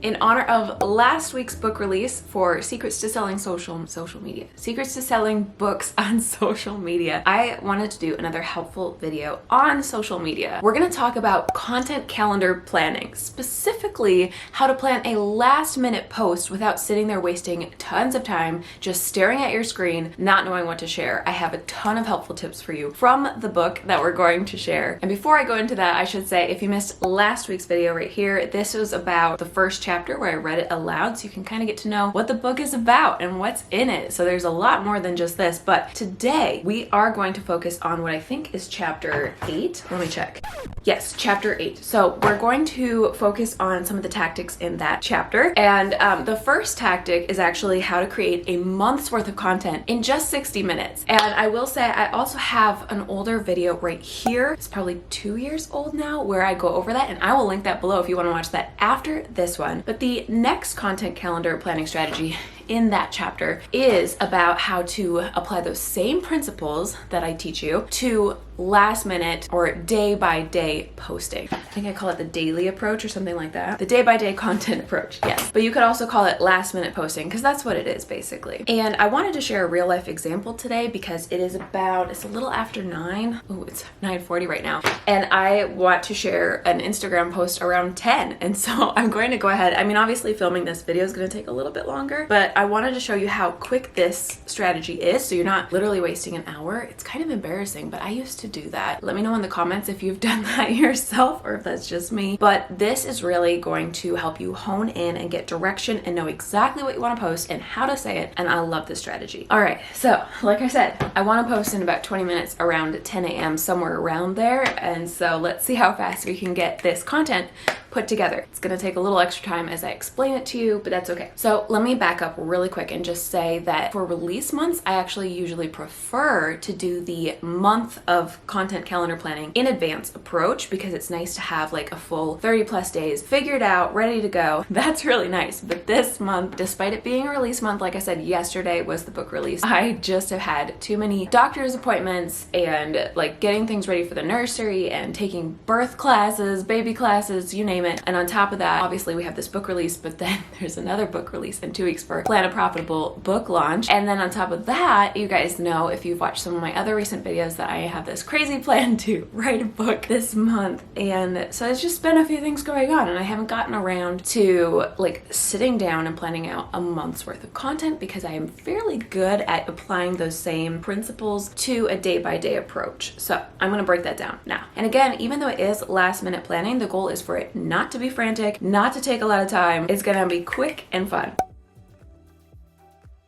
In honor of last week's book release for Secrets to Selling Secrets to Selling Books on Social Media, I wanted to do another helpful video on social media. We're going to talk about content calendar planning, specifically how to plan a last minute post without sitting there wasting tons of time just staring at your screen, not knowing what to share. I have a ton of helpful tips for you from the book that we're going to share. And before I go into that, I should say, if you missed last week's video right here, this was about the first chapter where I read it aloud, so you can kind of get to know what the book is about and what's in it. So there's a lot more than just this, but today we are going to focus on what I think is chapter 8. Let me check. Yes, chapter 8. So we're going to focus on some of the tactics in that chapter. And the first tactic is actually how to create a month's worth of content in just 60 minutes. And I will say I also have an older video right here. It's probably 2 years old now where I go over that, and I will link that below if you want to watch that after this one. But the next content calendar planning strategy in that chapter is about how to apply those same principles that I teach you to last minute or day by day posting. I think I call it the daily approach or something like that. The day by day content approach, yes. But you could also call it last minute posting because that's what it is basically. And I wanted to share a real life example today because it's a little after 9. Oh, it's 9:40 right now. And I want to share an Instagram post around 10. And so I'm going to go ahead. I mean, obviously filming this video is going to take a little bit longer, but I wanted to show you how quick this strategy is so you're not literally wasting an hour. It's kind of embarrassing, but I used to do that. Let me know in the comments if you've done that yourself or if that's just me. But this is really going to help you hone in and get direction and know exactly what you want to post and how to say it. And I love this strategy. All right, so like I said, I want to post in about 20 minutes around 10 a.m. somewhere around there. And so let's see how fast we can get this content put together. It's going to take a little extra time as I explain it to you, but that's okay. So let me back up really quick and just say that for release months, I actually usually prefer to do the month of content calendar planning in advance approach because it's nice to have like a full 30 plus days figured out, ready to go. That's really nice. But this month, despite it being a release month, like I said, yesterday was the book release. I just have had too many doctor's appointments and like getting things ready for the nursery and taking birth classes, baby classes, you name it. And on top of that, obviously we have this book release, but then there's another book release in 2 weeks for Plan a Profitable Book Launch. And then on top of that, you guys know if you've watched some of my other recent videos that I have this crazy plan to write a book this month. And so it's just been a few things going on and I haven't gotten around to like sitting down and planning out a month's worth of content because I am fairly good at applying those same principles to a day by day approach. So I'm going to break that down now. And again, even though it is last minute planning, the goal is for it not to be frantic, not to take a lot of time. It's gonna be quick and fun.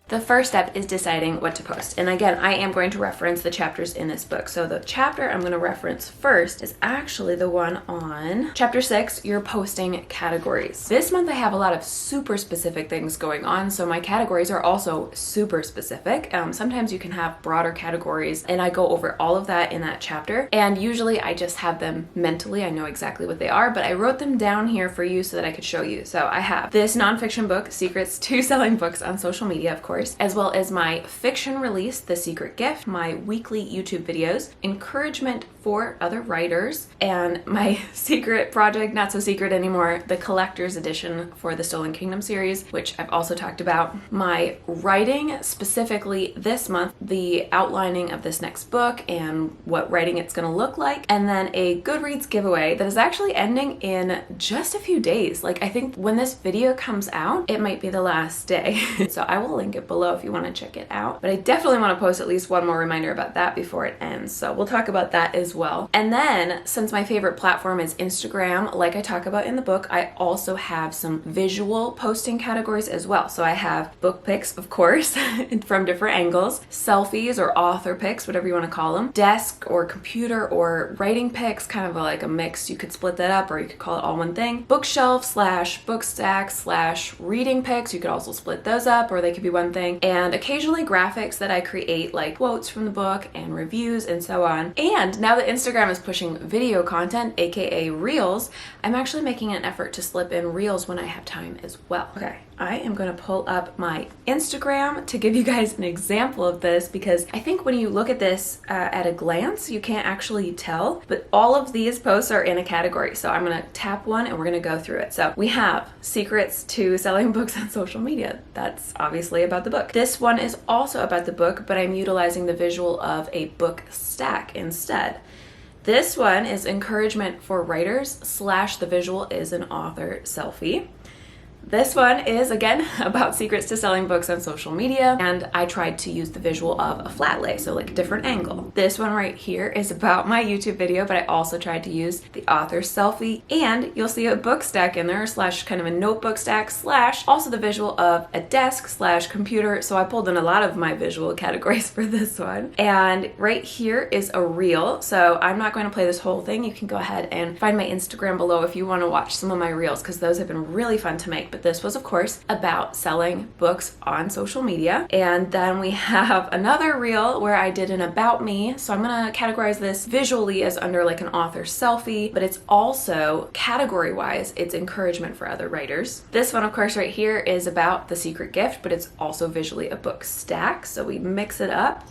The first step is deciding what to post. And again, I am going to reference the chapters in this book. So the chapter I'm going to reference first is actually the one on chapter 6, your posting categories. This month I have a lot of super specific things going on. So my categories are also super specific. Sometimes you can have broader categories and I go over all of that in that chapter. And usually I just have them mentally. I know exactly what they are, but I wrote them down here for you so that I could show you. So I have this nonfiction book, Secrets to Selling Books on Social Media, of course, as well as my fiction release, The Secret Gift, my weekly YouTube videos, encouragement for other writers, and my secret project, not so secret anymore, the collector's edition for the Stolen Kingdom series, which I've also talked about. My writing, specifically this month, the outlining of this next book and what writing it's going to look like, and then a Goodreads giveaway that is actually ending in just a few days. Like I think when this video comes out, it might be the last day. So I will link it below if you want to check it out. But I definitely want to post at least one more reminder about that before it ends. So we'll talk about that as well. And then since my favorite platform is Instagram, like I talk about in the book, I also have some visual posting categories as well. So I have book pics, of course, from different angles, selfies or author pics, whatever you want to call them, desk or computer or writing pics, kind of like a mix. You could split that up or you could call it all one thing. Bookshelf / book stack / reading pics. You could also split those up or they could be one thing. And occasionally graphics that I create like quotes from the book and reviews and so on. And now that Instagram is pushing video content, aka Reels, I'm actually making an effort to slip in Reels when I have time as well. Okay, I am going to pull up my Instagram to give you guys an example of this, because I think when you look at this at a glance, you can't actually tell, but all of these posts are in a category. So I'm going to tap one and we're going to go through it. So we have secrets to selling books on social media. That's obviously about the book. This one is also about the book, but I'm utilizing the visual of a book stack instead. This one is encouragement for writers / the visual is an author selfie. This one is, again, about secrets to selling books on social media, and I tried to use the visual of a flat lay, so like a different angle. This one right here is about my YouTube video, but I also tried to use the author selfie, and you'll see a book stack in there, / kind of a notebook stack, / also the visual of a desk / computer, so I pulled in a lot of my visual categories for this one. And right here is a reel, so I'm not going to play this whole thing. You can go ahead and find my Instagram below if you want to watch some of my reels, because those have been really fun to make. But this was, of course, about selling books on social media. And then we have another reel where I did an about me. So I'm going to categorize this visually as under like an author selfie, but it's also category wise, it's encouragement for other writers. This one, of course, right here is about the secret gift, but it's also visually a book stack. So we mix it up.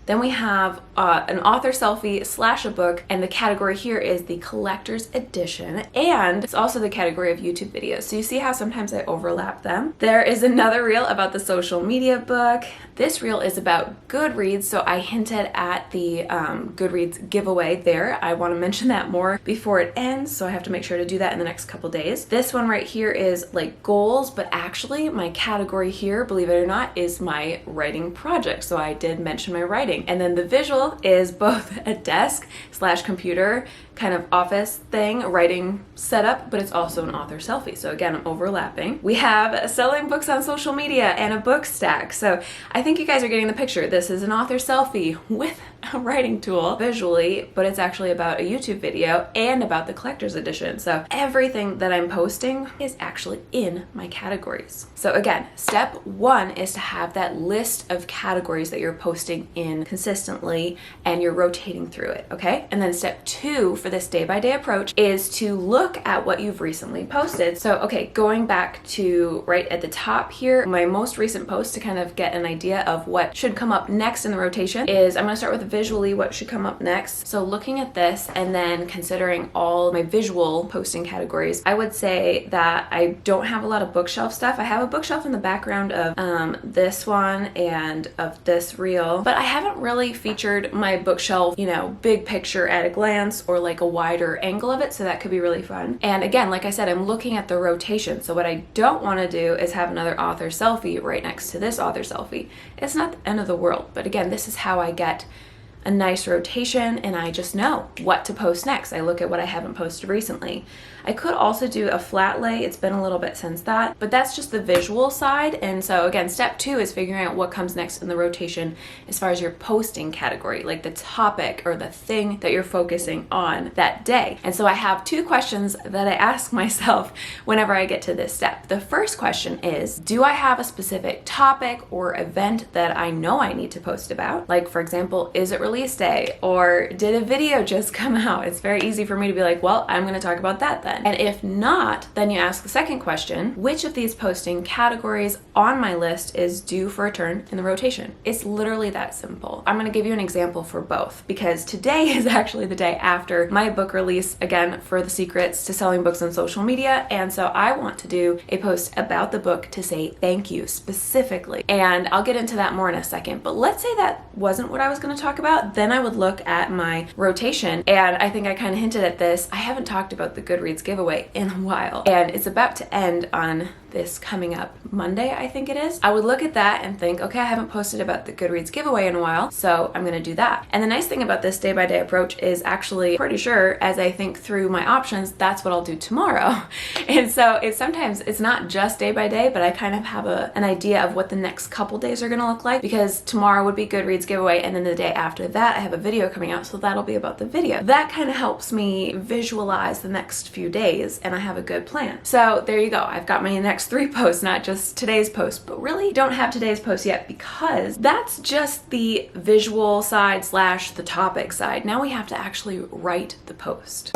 Then we have an author selfie / a book, and the category here is the collector's edition, and it's also the category of YouTube videos. So you see how sometimes I overlap them. There is another reel about the social media book. This reel is about Goodreads, so I hinted at the Goodreads giveaway there. I want to mention that more before it ends, so I have to make sure to do that in the next couple days. This one right here is like goals, but actually my category here, believe it or not, is my writing project. So I did mention my writing. And then the visual is both a desk / computer kind of office thing, writing setup, but it's also an author selfie. So again, I'm overlapping. We have selling books on social media and a book stack. So I think you guys are getting the picture. This is an author selfie with a writing tool visually, but it's actually about a YouTube video and about the collector's edition. So everything that I'm posting is actually in my categories. So again, step one is to have that list of categories that you're posting in consistently and you're rotating through it, okay? And then step two for this day-by-day approach is to look at what you've recently posted. So, okay, going back to right at the top here, my most recent post to kind of get an idea of what should come up next in the rotation is I'm going to start with visually what should come up next. So looking at this and then considering all my visual posting categories, I would say that I don't have a lot of bookshelf stuff. I have a bookshelf in the background of this one and of this reel, but I haven't really featured my bookshelf, you know, big picture at a glance or like a wider angle of it, so that could be really fun. And again, like I said, I'm looking at the rotation, so what I don't want to do is have another author selfie right next to this author selfie. It's not the end of the world, but again, this is how I get a nice rotation and I just know what to post next. I look at what I haven't posted recently. I could also do a flat lay. It's been a little bit since that, but that's just the visual side. And so again, step two is figuring out what comes next in the rotation as far as your posting category, like the topic or the thing that you're focusing on that day. And so I have two questions that I ask myself whenever I get to this step. The first question is, do I have a specific topic or event that I know I need to post about? Like, for example, is it release day, or did a video just come out? It's very easy for me to be like, well, I'm going to talk about that then. And if not, then you ask the second question, which of these posting categories on my list is due for a turn in the rotation? It's literally that simple. I'm going to give you an example for both, because today is actually the day after my book release, again, for the secrets to selling books on social media. And so I want to do a post about the book to say thank you specifically. And I'll get into that more in a second. But let's say that wasn't what I was going to talk about. Then I would look at my rotation, and I think I kind of hinted at this. I haven't talked about the Goodreads giveaway in a while, and it's about to end on this coming up Monday, I think it is. I would look at that and think, okay, I haven't posted about the Goodreads giveaway in a while, so I'm gonna do that. And the nice thing about this day-by-day approach is actually pretty sure as I think through my options, that's what I'll do tomorrow. And so it's sometimes it's not just day by day, but I kind of have an idea of what the next couple days are gonna look like, because tomorrow would be Goodreads giveaway, and then the day after that I have a video coming out, so that'll be about the video. That kind of helps me visualize the next few days, and I have a good plan. So there you go. I've got my next next 3 posts, not just today's post, but really don't have today's post yet because that's just the visual side / the topic side. Now we have to actually write the post.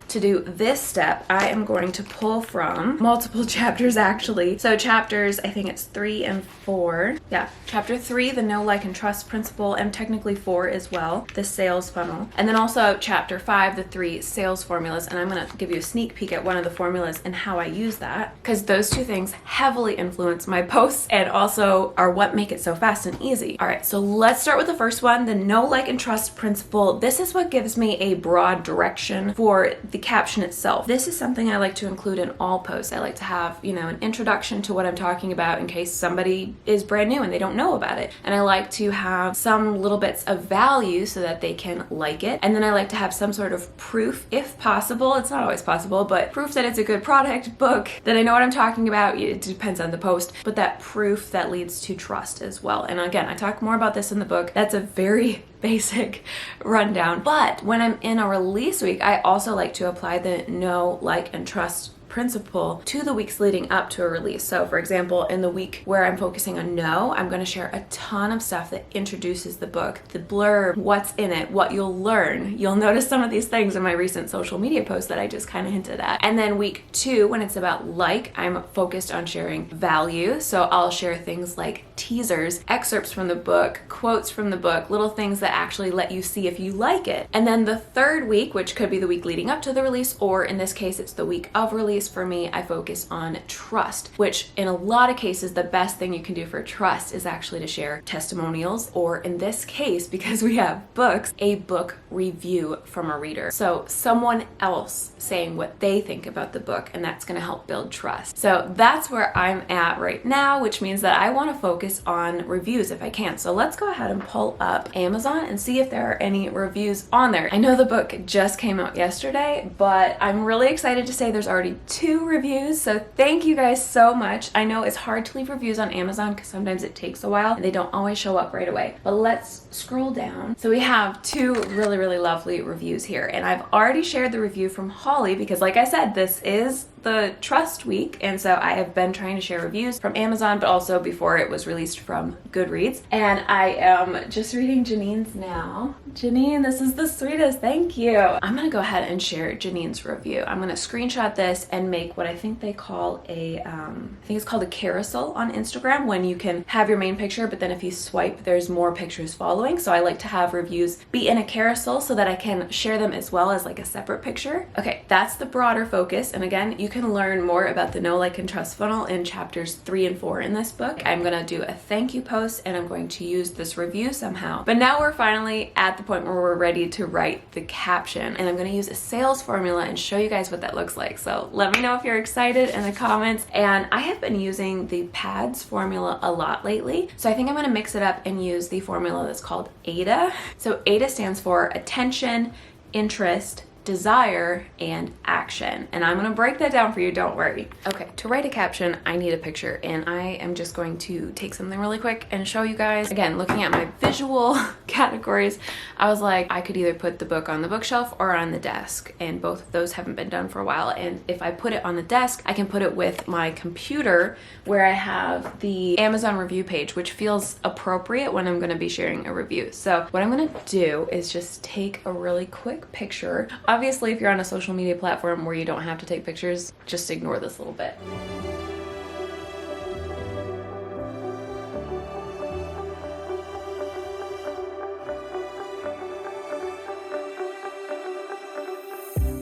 To do this step, I am going to pull from multiple chapters actually. So chapters, I think it's 3 and 4. Yeah, chapter 3, the know, like, and trust principle, and technically 4 as well, the sales funnel. And then also chapter 5, the 3 sales formulas. And I'm gonna give you a sneak peek at one of the formulas and how I use that, because those 2 things heavily influence my posts and also are what make it so fast and easy. All right, so let's start with the first one, the know, like, and trust principle. This is what gives me a broad direction for the caption itself. This is something I like to include in all posts. I like to have, you know, an introduction to what I'm talking about in case somebody is brand new and they don't know about it. And I like to have some little bits of value so that they can like it. And then I like to have some sort of proof, if possible. It's not always possible, but proof that it's a good product, book, that I know what I'm talking about. It depends on the post, but that proof that leads to trust as well. And again, I talk more about this in the book. That's a very basic rundown. But when I'm in a release week, I also like to apply the know, like, and trust principle to the weeks leading up to a release. So for example, in the week where I'm focusing on know, I'm going to share a ton of stuff that introduces the book, the blurb, what's in it, what you'll learn. You'll notice some of these things in my recent social media posts that I just kind of hinted at. And then week 2, when it's about like, I'm focused on sharing value. So I'll share things like teasers, excerpts from the book, quotes from the book, little things that actually let you see if you like it. And then the 3rd week, which could be the week leading up to the release, or in this case, it's the week of release, for me, I focus on trust, which in a lot of cases, the best thing you can do for trust is actually to share testimonials, or in this case, because we have books, a book review from a reader. So someone else saying what they think about the book, and that's going to help build trust. So that's where I'm at right now, which means that I want to focus on reviews if I can. So let's go ahead and pull up Amazon and see if there are any reviews on there. I know the book just came out yesterday, but I'm really excited to say there's already 2 reviews, so thank you guys so much. I know it's hard to leave reviews on Amazon because sometimes it takes a while and they don't always show up right away, but let's scroll down. So we have 2 really lovely reviews here, and I've already shared the review from Holly because, like I said, this is the trust week, and so I have been trying to share reviews from Amazon, but also before it was released from Goodreads. And I am just reading Janine's now. Janine, this is the sweetest, thank you. I'm gonna go ahead and share Janine's review. I'm gonna screenshot this and make what I think they call a, I think it's called a carousel on Instagram, when you can have your main picture, but then if you swipe, there's more pictures following. So I like to have reviews be in a carousel so that I can share them as well as like a separate picture. Okay, that's the broader focus. And again, you can learn more about the know, like, and trust funnel in chapters 3 and 4 in this book. I'm gonna do a thank you post and I'm going to use this review somehow. But now we're finally at the point where we're ready to write the caption, and I'm gonna use a sales formula and show you guys what that looks like. So let me know if you're excited in the comments. And I have been using the PADS formula a lot lately, so I think I'm gonna mix it up and use the formula that's called AIDA. So AIDA stands for attention, interest, desire, and action. And I'm gonna break that down for you, don't worry. Okay, to write a caption, I need a picture, and I am just going to take something really quick and show you guys. Again, looking at my visual categories, I was like, I could either put the book on the bookshelf or on the desk, and both of those haven't been done for a while. And if I put it on the desk, I can put it with my computer where I have the Amazon review page, which feels appropriate when I'm gonna be sharing a review. So what I'm gonna do is just take a really quick picture. Obviously, if you're on a social media platform where you don't have to take pictures, just ignore this little bit.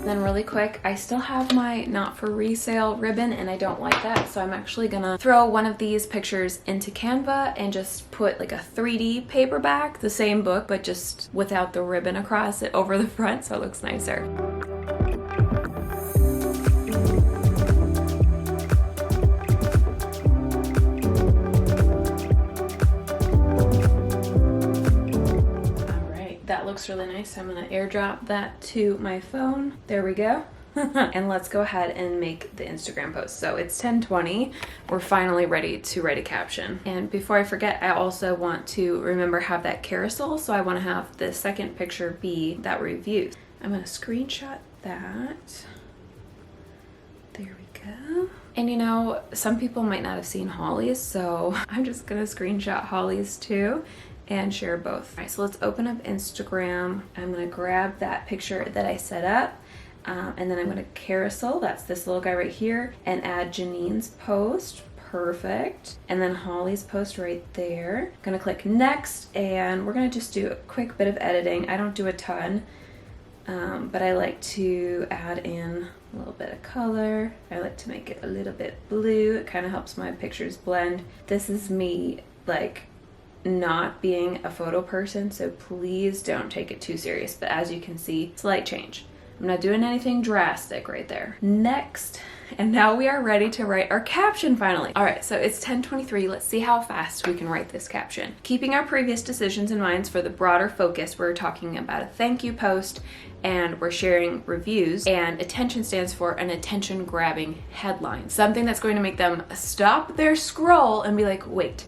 Then really quick, I still have my not for resale ribbon and I don't like that, so I'm actually gonna throw one of these pictures into Canva and just put like a 3D paperback, the same book but just without the ribbon across it over the front, so it looks nicer. That looks really nice. So I'm gonna airdrop that to my phone. There we go. And let's go ahead and make the Instagram post. So it's 10:20. We're finally ready to write a caption. And before I forget, I also want to remember have that carousel. So I want to have the second picture be that review. I'm gonna screenshot that. There we go. And you know, some people might not have seen Holly's, so I'm just gonna screenshot Holly's too and share both. All right, so let's open up Instagram. I'm gonna grab that picture that I set up, and then I'm gonna carousel, that's this little guy right here, and add Janine's post. Perfect. And then Holly's post right there. I'm gonna click next, and we're gonna just do a quick bit of editing. I don't do a ton, but I like to add in a little bit of color. I like to make it a little bit blue. It kind of helps my pictures blend. This is me like not being a photo person, so please don't take it too serious. But as you can see, slight change. I'm not doing anything drastic right there. Next, and now we are ready to write our caption finally. All right, so it's 10:23. Let's see how fast we can write this caption. Keeping our previous decisions in mind for the broader focus, we're talking about a thank you post and we're sharing reviews, and attention stands for an attention grabbing headline. Something that's going to make them stop their scroll and be like, wait,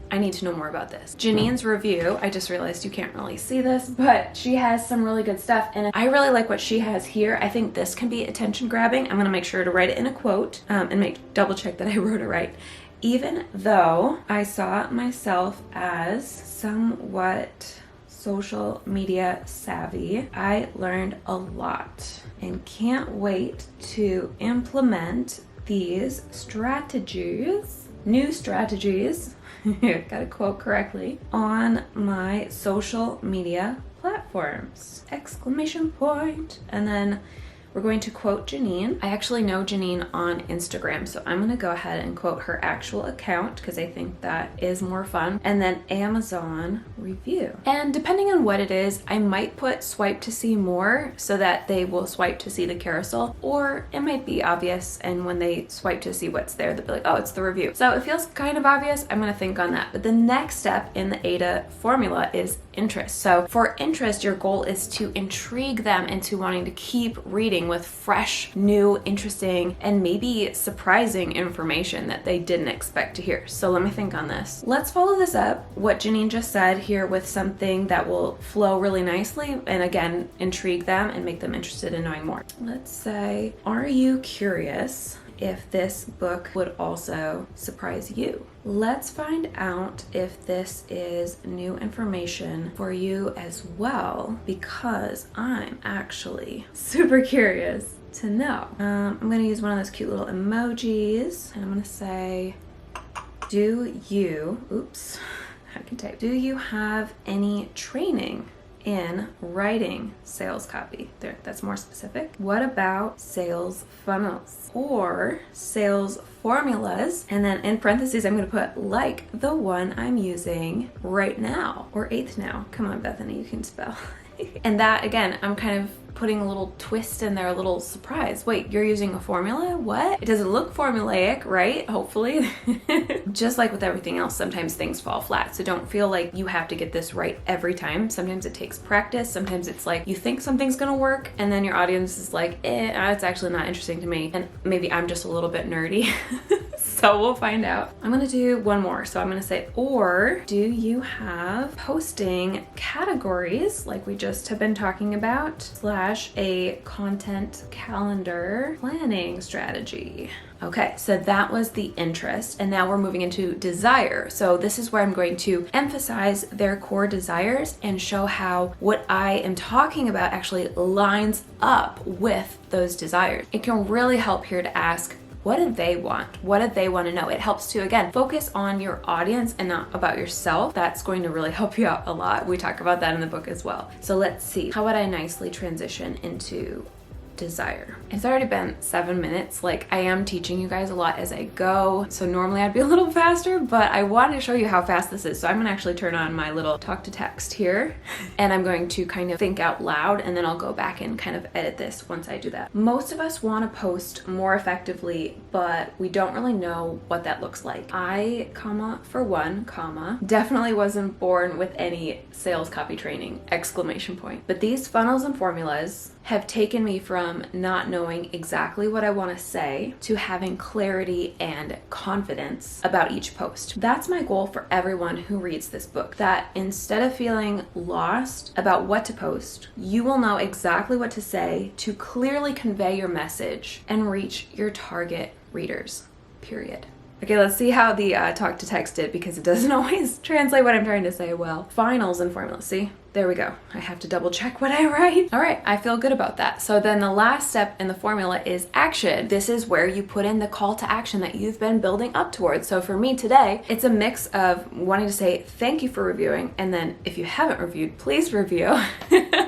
I need to know more about this. Janine's review, I just realized you can't really see this, but she has some really good stuff, and I really like what she has here. I think this can be attention grabbing. I'm gonna make sure to write it in a quote and double check that I wrote it right. Even though I saw myself as somewhat social media savvy, I learned a lot and can't wait to implement these strategies, new strategies, gotta quote correctly, on my social media platforms. Exclamation point. And then we're going to quote Janine. I actually know Janine on Instagram, so I'm gonna go ahead and quote her actual account because I think that is more fun. And then Amazon review. And depending on what it is, I might put swipe to see more so that they will swipe to see the carousel, or it might be obvious, and when they swipe to see what's there, they'll be like, oh, it's the review. So it feels kind of obvious. I'm gonna think on that. But the next step in the AIDA formula is interest. So for interest, your goal is to intrigue them into wanting to keep reading with fresh, new, interesting, and maybe surprising information that they didn't expect to hear. So let me think on this. Let's follow this up, what Janine just said here, with something that will flow really nicely and again, intrigue them and make them interested in knowing more. Let's say, are you curious if this book would also surprise you? Let's find out if this is new information for you as well, because I'm actually super curious to know. I'm gonna use one of those cute little emojis, and I'm gonna say, do you have any training in writing sales copy? There, that's more specific. What about sales funnels or sales formulas? And then in parentheses, I'm going to put like the one I'm using right now, or 8th now. Come on, Bethany, you can spell. And that, again, I'm kind of putting a little twist in there, a little surprise. Wait, you're using a formula? What? It doesn't look formulaic, right? Hopefully. Just like with everything else, sometimes things fall flat. So don't feel like you have to get this right every time. Sometimes it takes practice. Sometimes it's like you think something's gonna work and then your audience is like, it's actually not interesting to me. And maybe I'm just a little bit nerdy. So we'll find out. I'm gonna do one more. So I'm gonna say, or do you have posting categories like we just have been talking about, / a content calendar planning strategy? Okay, so that was the interest, and now we're moving into desire. So this is where I'm going to emphasize their core desires and show how what I am talking about actually lines up with those desires. It can really help here to ask, what do they want? What do they want to know? It helps to, again, focus on your audience and not about yourself. That's going to really help you out a lot. We talk about that in the book as well. So let's see, how would I nicely transition into desire? It's already been 7 minutes. Like, I am teaching you guys a lot as I go, so normally I'd be a little faster, but I want to show you how fast this is. So I'm gonna actually turn on my little talk to text here, and I'm going to kind of think out loud, and then I'll go back and kind of edit this once I do that. Most of us want to post more effectively, but we don't really know what that looks like. I, for one, definitely wasn't born with any sales copy training, exclamation point. But these funnels and formulas have taken me from not knowing exactly what I want to say to having clarity and confidence about each post. That's my goal for everyone who reads this book, that instead of feeling lost about what to post, you will know exactly what to say to clearly convey your message and reach your target readers, period. Okay, let's see how the talk to text did, because it doesn't always translate what I'm trying to say well. Finals and formulas, see? There we go. I have to double check what I write. All right, I feel good about that. So then the last step in the formula is action. This is where you put in the call to action that you've been building up towards. So for me today, it's a mix of wanting to say thank you for reviewing, and then if you haven't reviewed, please review.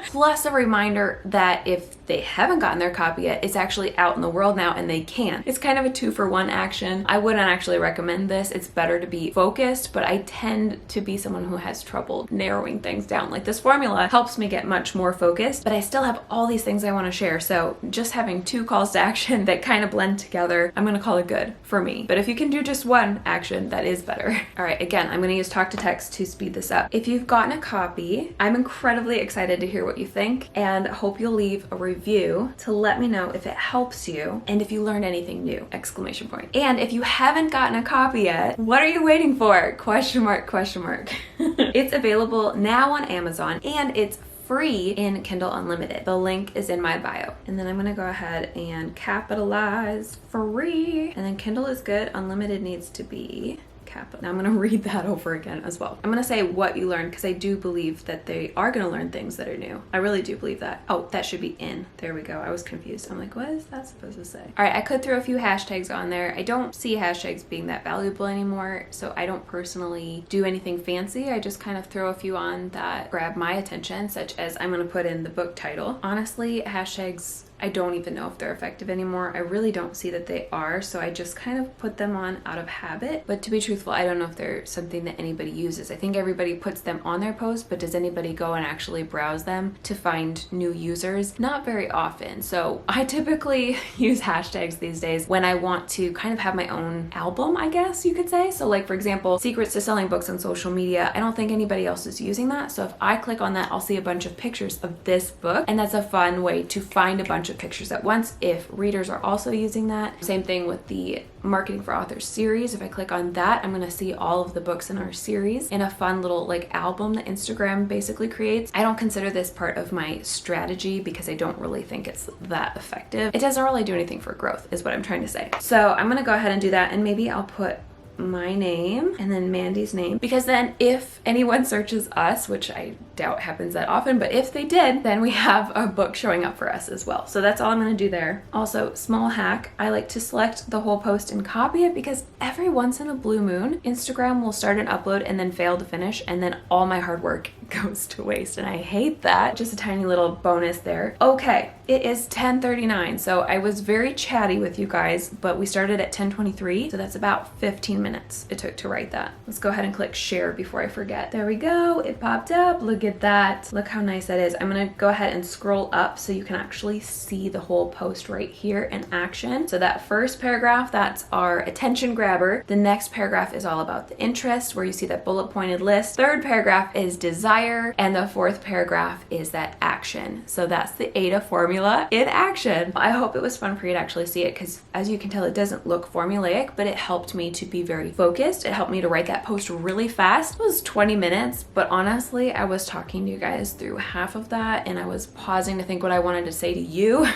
Plus a reminder that if they haven't gotten their copy yet, it's actually out in the world now and they can. It's kind of a 2-for-1 action. I wouldn't actually recommend this. It's better to be focused, but I tend to be someone who has trouble narrowing things down. Like this formula helps me get much more focused, but I still have all these things I want to share. So just having 2 calls to action that kind of blend together, I'm going to call it good for me. But if you can do just one action, that is better. All right, again, I'm going to use talk to text to speed this up. If you've gotten a copy, I'm incredibly excited to hear what you think, and hope you'll leave a review to let me know if it helps you and if you learned anything new, exclamation point. And if you haven't gotten a copy yet, what are you waiting for? Question mark, question mark. It's available now on Amazon, and it's free in Kindle Unlimited. The link is in my bio. And then I'm gonna go ahead and capitalize free. And then Kindle is good, Unlimited needs to be capital. Now I'm going to read that over again as well. I'm going to say what you learned, because I do believe that they are going to learn things that are new. I really do believe that. Oh, that should be in. There we go. I was confused. I'm like, what is that supposed to say? All right, I could throw a few hashtags on there. I don't see hashtags being that valuable anymore, so I don't personally do anything fancy. I just kind of throw a few on that grab my attention, such as I'm going to put in the book title. Honestly, hashtags, I don't even know if they're effective anymore. I really don't see that they are, so I just kind of put them on out of habit. But to be truthful, I don't know if they're something that anybody uses. I think everybody puts them on their post, but does anybody go and actually browse them to find new users? Not very often. So I typically use hashtags these days when I want to kind of have my own album, I guess you could say. So like, for example, secrets to selling books on social media. I don't think anybody else is using that. So if I click on that, I'll see a bunch of pictures of this book, and that's a fun way to find a bunch of pictures at once if readers are also using that. Same thing with the Marketing for Authors series. If I click on that, I'm going to see all of the books in our series in a fun little like album that Instagram basically creates. I don't consider this part of my strategy because I don't really think it's that effective. It doesn't really do anything for growth is what I'm trying to say. So I'm going to go ahead and do that, and maybe I'll put my name and then Mandy's name, because then if anyone searches us, which I doubt happens that often, but if they did, then we have a book showing up for us as well. So that's all I'm going to do there. Also, small hack, I like to select the whole post and copy it, because every once in a blue moon, Instagram will start an upload and then fail to finish, and then all my hard work goes to waste, and I hate that. Just a tiny little bonus there. Okay, it is 10:39, so I was very chatty with you guys, but we started at 10:23, so that's about 15 minutes it took to write that. Let's go ahead and click share before I forget. There we go, it popped up. Look at that. Look how nice that is. I'm gonna go ahead and scroll up so you can actually see the whole post right here in action. So that first paragraph, that's our attention grabber. The next paragraph is all about the interest, where you see that bullet pointed list. Third paragraph is desire, and the fourth paragraph is that action. So that's the AIDA formula in action. I hope it was fun for you to actually see it, because as you can tell, it doesn't look formulaic, but it helped me to be very focused. It helped me to write that post really fast. It was 20 minutes, but honestly, I was talking to you guys through half of that, and I was pausing to think what I wanted to say to you.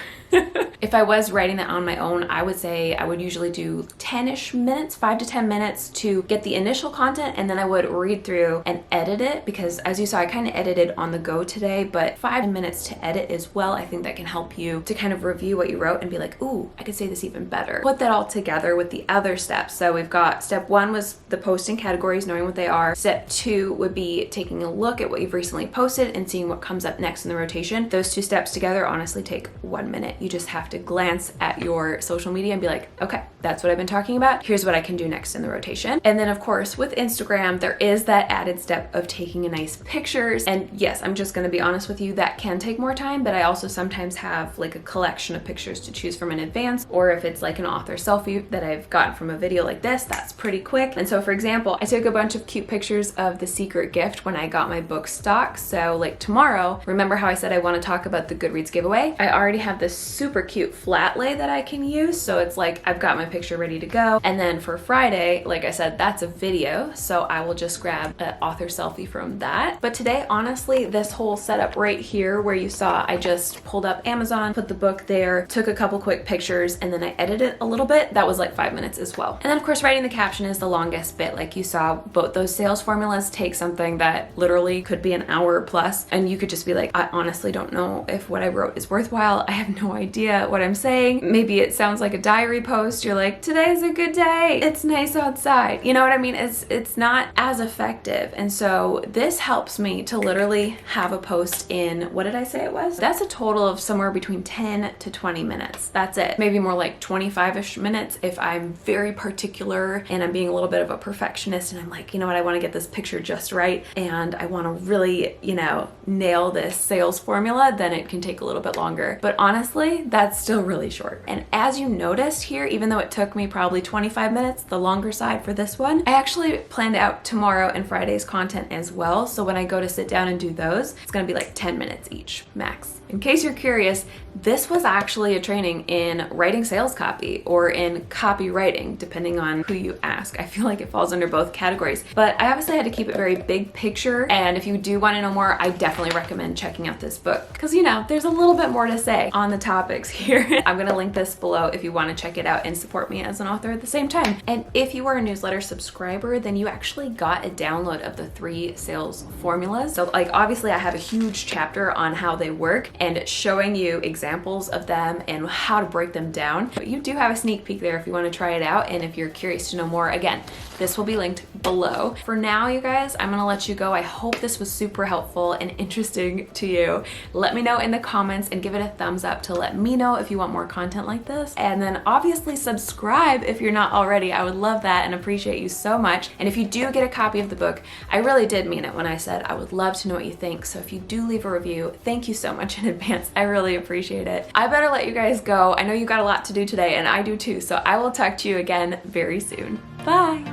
If I was writing that on my own, I would say I would usually do 10-ish minutes, 5 to 10 minutes to get the initial content, and then I would read through and edit it, because as you saw, I kind of edited on the go today, but 5 minutes to edit as well. I think that can help you to kind of review what you wrote and be like, ooh, I could say this even better. Put that all together with the other steps. So we've got step 1 was the posting categories, knowing what they are. Step 2 would be taking a look at what you've recently posted and seeing what comes up next in the rotation. Those 2 steps together honestly take 1 minute. You just have to glance at your social media and be like, okay, that's what I've been talking about. Here's what I can do next in the rotation. And then of course with Instagram, there is that added step of taking a nice pictures. And yes, I'm just gonna be honest with you, that can take more time, but I also sometimes have like a collection of pictures to choose from in advance, or if it's like an author selfie that I've gotten from a video like this, that's pretty quick. And so for example, I took a bunch of cute pictures of the secret gift when I got my book stock. So like tomorrow, remember how I said I want to talk about the Goodreads giveaway? I already have this super cute flat lay that I can use. So it's like I've got my picture ready to go. And then for Friday, like I said, that's a video. So I will just grab an author selfie from that. But today, honestly, this whole setup right here where you saw I just pulled up Amazon, put the book there, took a couple quick pictures, and then I edited it a little bit. That was like 5 minutes as well. And then of course, writing the caption is the longest bit. Like you saw, both those sales formulas take something that literally could be an hour plus, and you could just be like, I honestly don't know if what I wrote is worthwhile. I have no idea what I'm saying. Maybe it sounds like a diary post. You're like, today's a good day. It's nice outside. You know what I mean? It's not as effective. And so this helps me to literally have a post in, what did I say it was? That's a total of somewhere between 10 to 20 minutes. That's it. Maybe more like 25-ish minutes if I'm very particular and I'm being a little bit of a perfectionist and I'm like, you know what, I want to get this picture just right and I want to really, you know, nail this sales formula, then it can take a little bit longer. But honestly, that's still really short. And as you noticed here, even though it took me probably 25 minutes, the longer side for this one, I actually planned out tomorrow and Friday's content as well. So when I go to sit down and do those, it's going to be like 10 minutes each max. In case you're curious, this was actually a training in writing sales copy or in copywriting, depending on who you ask. I feel like it falls under both categories, but I obviously had to keep it very big picture. And if you do want to know more, I definitely recommend checking out this book because, you know, there's a little bit more to say on the topics here. I'm going to link this below if you want to check it out and support me as an author at the same time. And if you are a newsletter subscriber, then you actually got a download of the 3 sales formulas. So like, obviously I have a huge chapter on how they work and showing you examples of them and how to break them down. But you do have a sneak peek there if you want to try it out. And if you're curious to know more, again, this will be linked below. For now, you guys, I'm gonna let you go. I hope this was super helpful and interesting to you. Let me know in the comments and give it a thumbs up to let me know if you want more content like this. And then obviously subscribe if you're not already. I would love that and appreciate you so much. And if you do get a copy of the book, I really did mean it when I said I would love to know what you think. So if you do leave a review, thank you so much in advance. I really appreciate it. I better let you guys go. I know you got a lot to do today and I do too. So I will talk to you again very soon. Bye.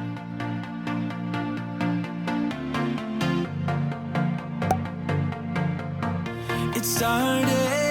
It started